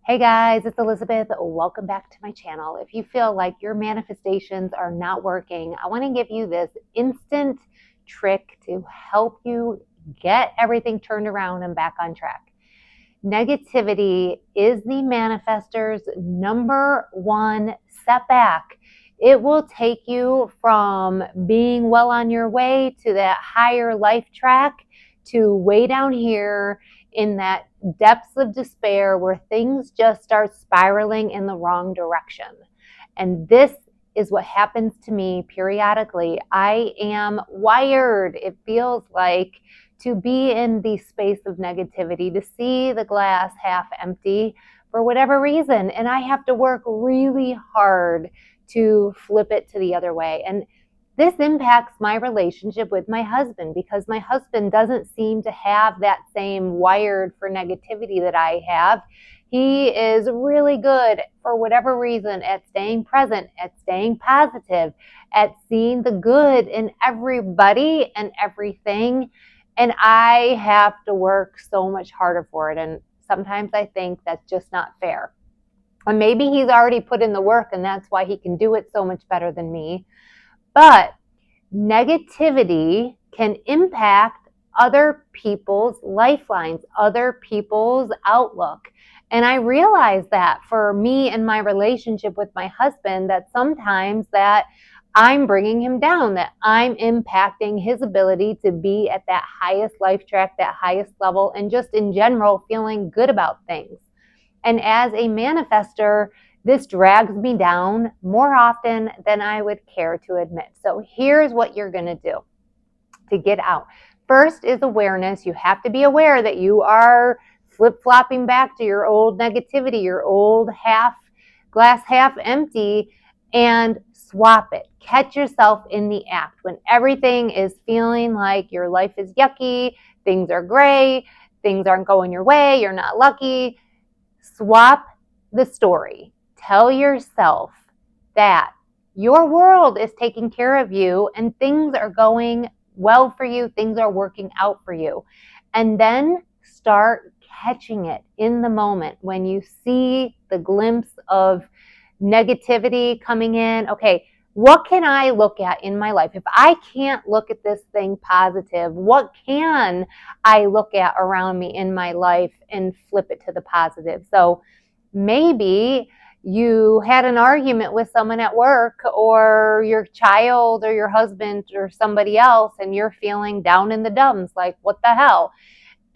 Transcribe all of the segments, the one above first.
Hey guys, it's Elizabeth. Welcome back to my channel. If you feel like your manifestations are not working, I want to give you this instant trick to help you get everything turned around and back on track. Negativity is the manifestor's number one setback. It will take you from being well on your way to that higher life track to way down here in that depths of despair where things just start spiraling in the wrong direction. And this is what happens to me periodically. I am wired, it feels like, to be in the space of negativity, to see the glass half empty for whatever reason. And I have to work really hard to flip it to the other way. And this impacts my relationship with my husband because my husband doesn't seem to have that same wired for negativity that I have. He is really good, for whatever reason, at staying present, at staying positive, at seeing the good in everybody and everything. And I have to work so much harder for it. And sometimes I think that's just not fair. And maybe he's already put in the work and that's why he can do it so much better than me. But negativity can impact other people's lifelines, other people's outlook. And I realize that for me and my relationship with my husband, that sometimes that I'm bringing him down, that I'm impacting his ability to be at that highest life track, that highest level, and just in general feeling good about things. And as a manifester, this drags me down more often than I would care to admit. So here's what you're going to do to get out. First is awareness. You have to be aware that you are flip-flopping back to your old negativity, your old glass half empty, and swap it. Catch yourself in the act. When everything is feeling like your life is yucky, things are gray, things aren't going your way, you're not lucky, swap the story. Tell yourself that your world is taking care of you and things are going well for you, things are working out for you. And then start catching it in the moment when you see the glimpse of negativity coming in. Okay, what can I look at in my life? If I can't look at this thing positive, what can I look at around me in my life and flip it to the positive? So maybe you had an argument with someone at work or your child or your husband or somebody else and you're feeling down in the dumps, like what the hell?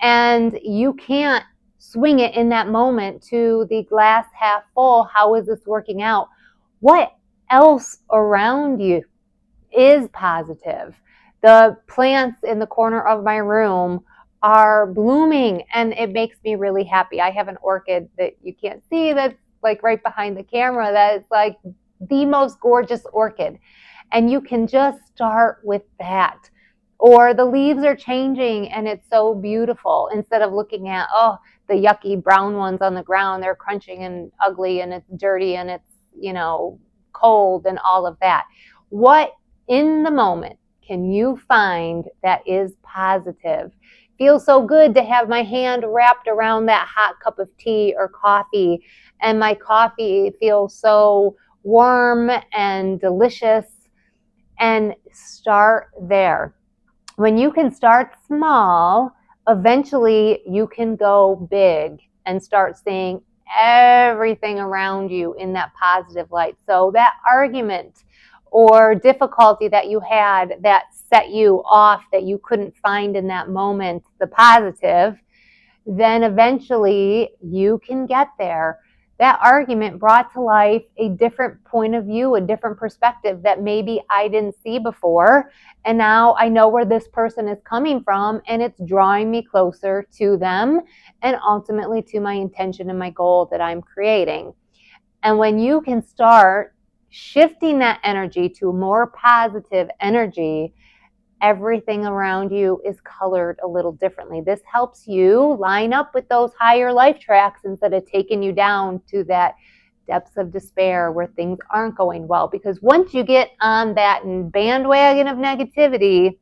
And you can't swing it in that moment to the glass half full. How is this working out? What else around you is positive? The plants in the corner of my room are blooming and it makes me really happy. I have an orchid that you can't see that's like right behind the camera that is like the most gorgeous orchid. And you can just start with that. Or the leaves are changing and it's so beautiful. Instead of looking at, oh, the yucky brown ones on the ground, they're crunching and ugly and it's dirty and it's, cold and all of that. What in the moment can you find that is positive? Feels so good to have my hand wrapped around that hot cup of tea or coffee, and my coffee feels so warm and delicious. And start there. When you can start small, eventually you can go big and start seeing everything around you in that positive light. So that argument or difficulty that you had that set you off, that you couldn't find in that moment the positive, then eventually you can get there. That argument brought to life a different point of view, a different perspective that maybe I didn't see before. And now I know where this person is coming from, and it's drawing me closer to them and ultimately to my intention and my goal that I'm creating. And when you can start shifting that energy to a more positive energy, everything around you is colored a little differently. This helps you line up with those higher life tracks instead of taking you down to that depths of despair where things aren't going well. Because once you get on that bandwagon of negativity,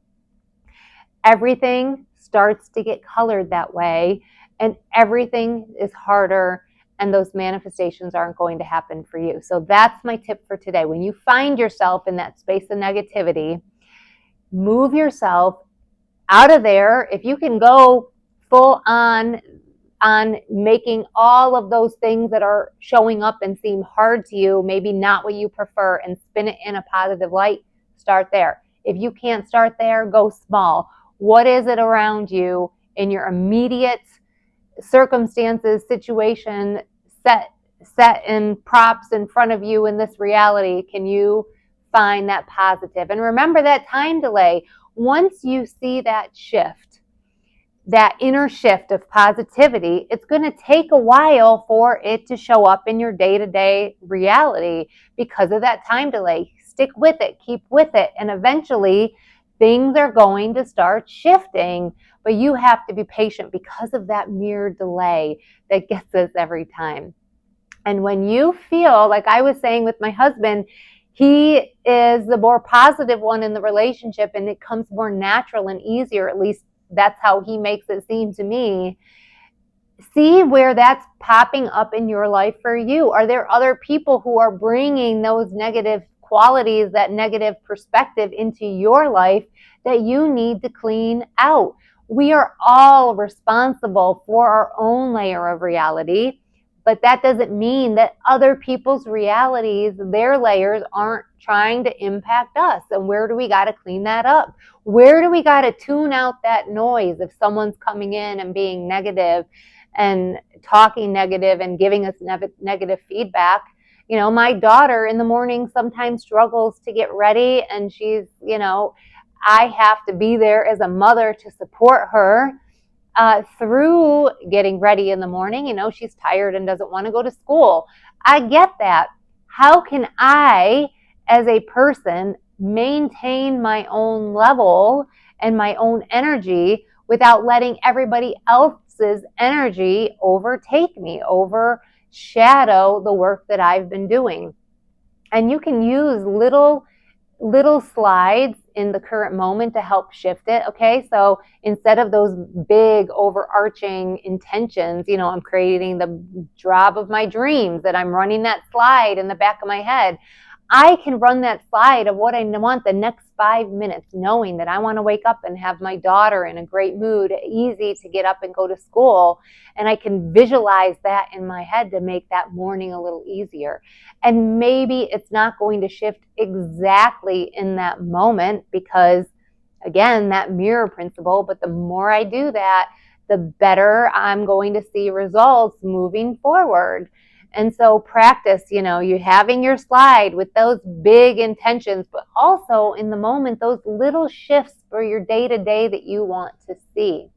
everything starts to get colored that way and everything is harder and those manifestations aren't going to happen for you. So that's my tip for today. When you find yourself in that space of negativity, move yourself out of there. If you can go full on making all of those things that are showing up and seem hard to you, maybe not what you prefer, and spin it in a positive light, start there. If you can't start there, go small. What is it around you in your immediate circumstances, situation, set in props in front of you in this reality? Can you find that positive? And remember that time delay. Once you see that shift, that inner shift of positivity, it's going to take a while for it to show up in your day-to-day reality because of that time delay. Stick with it, keep with it, and eventually things are going to start shifting, but you have to be patient because of that mirror delay that gets us every time. And when you feel, like I was saying with my husband, he is the more positive one in the relationship and it comes more natural and easier, at least that's how he makes it seem to me. See where that's popping up in your life for you. Are there other people who are bringing those negative qualities, that negative perspective into your life that you need to clean out? We are all responsible for our own layer of reality, but that doesn't mean that other people's realities, their layers, aren't trying to impact us. And where do we got to clean that up? Where do we got to tune out that noise if someone's coming in and being negative and talking negative and giving us negative feedback? You know, my daughter in the morning sometimes struggles to get ready, and she's, I have to be there as a mother to support her through getting ready in the morning. She's tired and doesn't want to go to school. I get that. How can I, as a person, maintain my own level and my own energy without letting everybody else's energy overtake me, overshadow the work that I've been doing? And you can use little slides in the current moment to help shift it. Okay, so instead of those big overarching intentions, I'm creating the job of my dreams, that I'm running that slide in the back of my head. I can run that slide of what I want the next 5 minutes, knowing that I want to wake up and have my daughter in a great mood, easy to get up and go to school. And I can visualize that in my head to make that morning a little easier. And maybe it's not going to shift exactly in that moment because, again, that mirror principle, but the more I do that, the better I'm going to see results moving forward. And so practice, you having your slide with those big intentions, but also in the moment, those little shifts for your day-to-day that you want to see.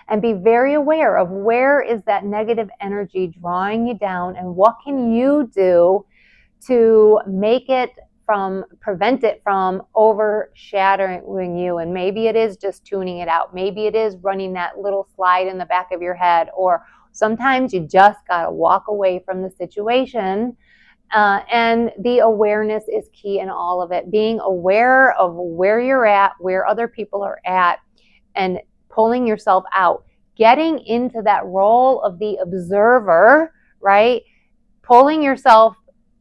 And be very aware of where is that negative energy drawing you down and what can you do to prevent it from overshadowing you. And maybe it is just tuning it out. Maybe it is running that little slide in the back of your head, or sometimes you just got to walk away from the situation. And the awareness is key in all of it. Being aware of where you're at, where other people are at, and pulling yourself out. Getting into that role of the observer, right? Pulling yourself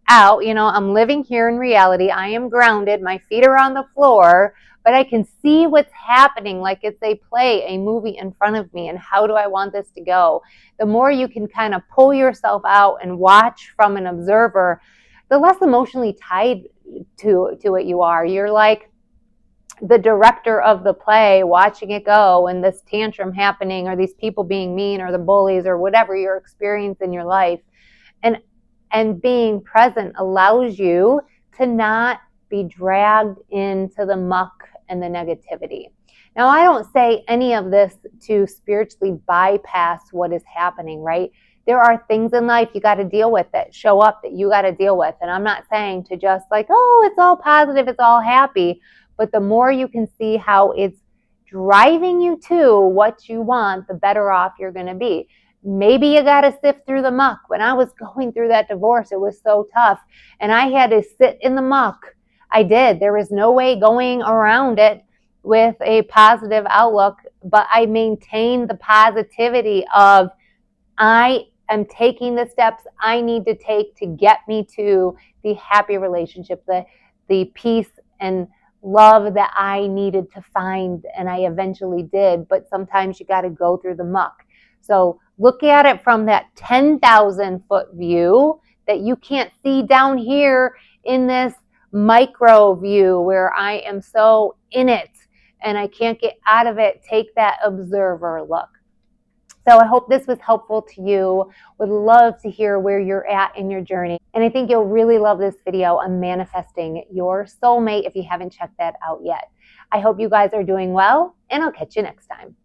out. I'm living here in reality. I am grounded. My feet are on the floor, but I can see what's happening like it's a movie in front of me, and how do I want this to go? The more you can kind of pull yourself out and watch from an observer, the less emotionally tied to it you are. You're like the director of the play, watching it go, and this tantrum happening, or these people being mean, or the bullies, or whatever you're experiencing in your life. And being present allows you to not be dragged into the muck and the negativity. Now, I don't say any of this to spiritually bypass what is happening, right? There are things in life you got to deal with that show up that you got to deal with. And I'm not saying to just like, oh, it's all positive, it's all happy. But the more you can see how it's driving you to what you want, the better off you're going to be. Maybe you got to sift through the muck. When I was going through that divorce, it was so tough. And I had to sit in the muck. I did. There was no way going around it with a positive outlook, but I maintained the positivity of I am taking the steps I need to take to get me to the happy relationship, the peace and love that I needed to find, and I eventually did. But sometimes you got to go through the muck. So look at it from that 10,000 foot view that you can't see down here in this micro view where I am so in it and I can't get out of it. Take that observer look. So I hope this was helpful to you. Would love to hear where you're at in your journey. And I think you'll really love this video on manifesting your soulmate if you haven't checked that out yet. I hope you guys are doing well, and I'll catch you next time.